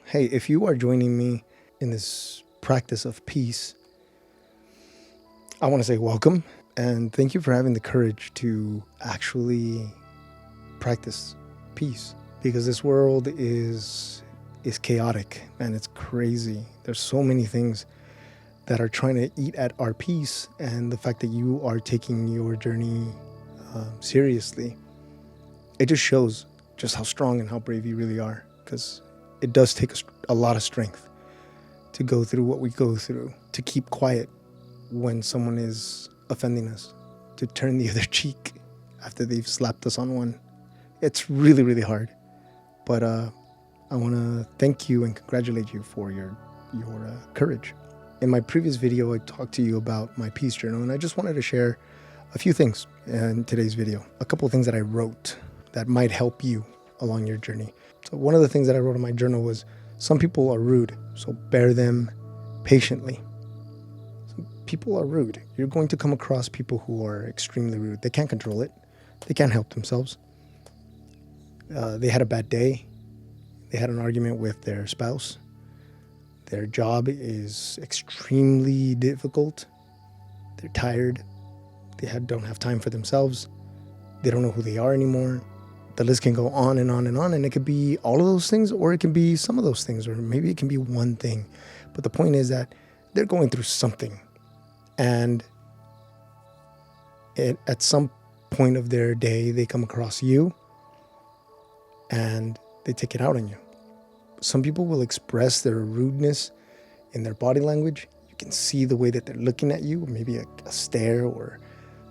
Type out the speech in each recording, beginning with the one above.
Hey, if you are joining me in this practice of peace, I want to say welcome and thank you for having the courage to actually practice peace, because this world is chaotic and it's crazy. There's so many things that are trying to eat at our peace, and the fact that you are taking your journey seriously, it just shows just how strong and how brave you really are, because it does take a lot of strength to go through what we go through, to keep quiet when someone is offending us, to turn the other cheek after they've slapped us on one. It's really, really hard. But I want to thank you and congratulate you for your courage. In my previous video, I talked to you about my peace journal, and I just wanted to share a few things in today's video. A couple of things that I wrote that might help you along your journey. So one of the things that I wrote in my journal was, some people are rude, so bear them patiently. Some people are rude. You're going to come across people who are extremely rude. They can't control it. They can't help themselves. They had a bad day. They had an argument with their spouse. Their job is extremely difficult. They're tired. They don't have time for themselves. They don't know who they are anymore. The list can go on and on and on, and it could be all of those things, or it can be some of those things, or maybe it can be one thing. But the point is that they're going through something, and at some point of their day, they come across you, and they take it out on you. Some people will express their rudeness in their body language. You can see the way that they're looking at you, maybe a stare or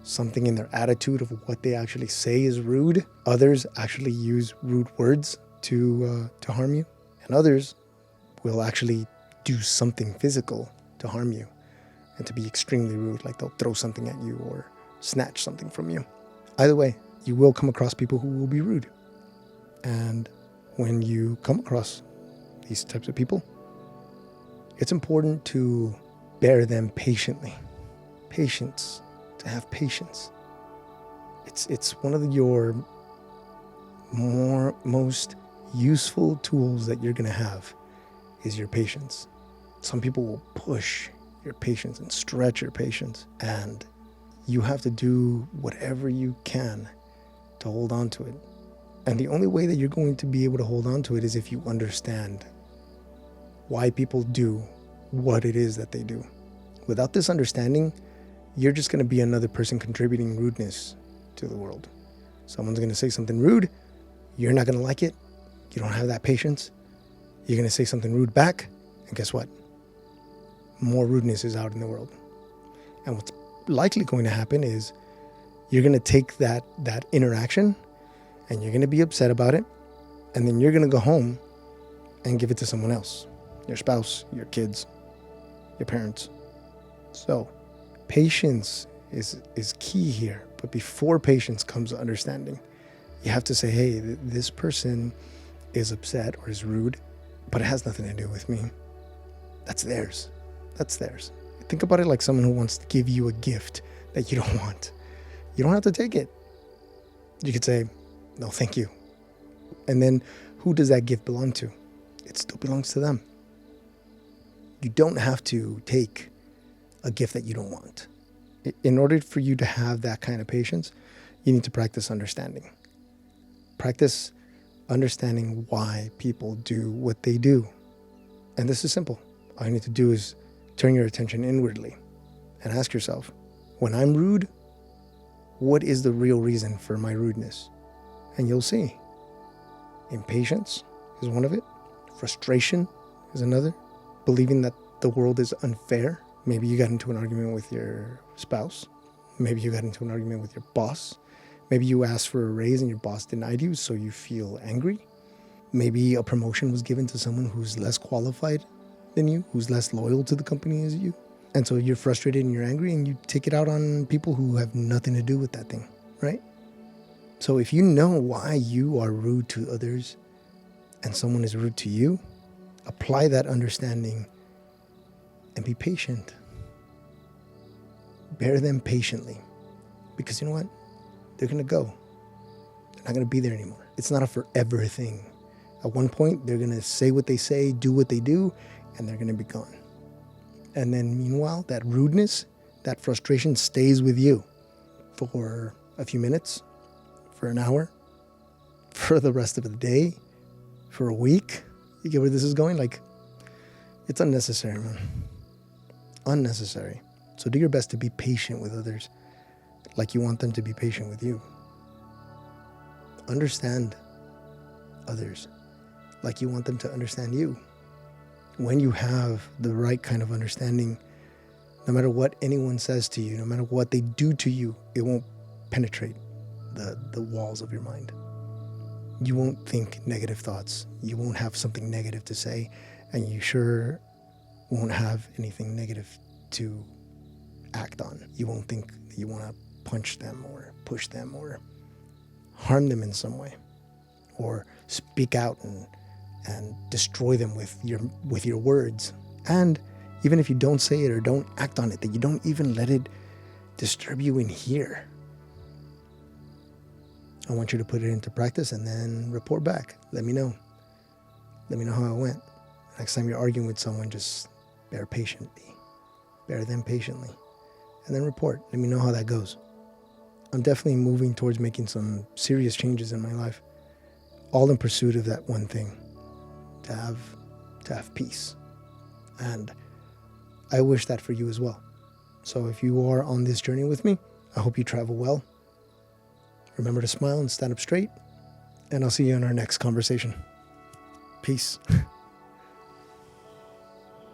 something in their attitude of what they actually say is rude. Others actually use rude words to harm you. And others will actually do something physical to harm you and to be extremely rude, like they'll throw something at you or snatch something from you. Either way, you will come across people who will be rude. And when you come across these types of people, it's important to bear them patiently. Patience. To have patience. It's one of your most useful tools that you're going to have is your patience. Some people will push your patience and stretch your patience, and you have to do whatever you can to hold on to it. And the only way that you're going to be able to hold on to it is if you understand why people do what it is that they do. Without this understanding, you're just going to be another person contributing rudeness to the world. Someone's going to say something rude. You're not going to like it. You don't have that patience. You're going to say something rude back. And guess what? More rudeness is out in the world. And what's likely going to happen is you're going to take that interaction and you're going to be upset about it. And then you're going to go home and give it to someone else. Your spouse, your kids, your parents. So patience is key here. But before patience comes understanding. You have to say, hey, this person is upset or is rude, but it has nothing to do with me. That's theirs. That's theirs. Think about it like someone who wants to give you a gift that you don't want. You don't have to take it. You could say, no, thank you. And then who does that gift belong to? It still belongs to them. You don't have to take a gift that you don't want. In order for you to have that kind of patience, you need to practice understanding. Practice understanding why people do what they do. And this is simple. All you need to do is turn your attention inwardly and ask yourself, when I'm rude, what is the real reason for my rudeness? And you'll see. Impatience is one of it. Frustration is another. Believing that the world is unfair. Maybe you got into an argument with your spouse. Maybe you got into an argument with your boss. Maybe you asked for a raise and your boss denied you, so you feel angry. Maybe a promotion was given to someone who's less qualified than you, who's less loyal to the company as you. And so you're frustrated and you're angry and you take it out on people who have nothing to do with that thing, right? So if you know why you are rude to others and someone is rude to you, apply that understanding and be patient. Bear them patiently. Because you know what? They're going to go. They're not going to be there anymore. It's not a forever thing. At one point, they're going to say what they say, do what they do, and they're going to be gone. And then meanwhile, that rudeness, that frustration stays with you for a few minutes, for an hour, for the rest of the day, for a week. You get where this is going? Like, it's unnecessary, man. Unnecessary. So do your best to be patient with others like you want them to be patient with you. Understand others like you want them to understand you. When you have the right kind of understanding, no matter what anyone says to you, no matter what they do to you, it won't penetrate the walls of your mind. You won't think negative thoughts. You won't have something negative to say, and you sure won't have anything negative to act on. You won't think that you want to punch them or push them or harm them in some way, or speak out and destroy them with your words. And even if you don't say it or don't act on it, that you don't even let it disturb you in here. I want you to put it into practice and then report back. Let me know. Let me know how it went. Next time you're arguing with someone, just bear them patiently, and then report. Let me know how that goes. I'm definitely moving towards making some serious changes in my life, all in pursuit of that one thing, to have peace. And I wish that for you as well. So if you are on this journey with me, I hope you travel well. Remember to smile and stand up straight, and I'll see you in our next conversation. Peace.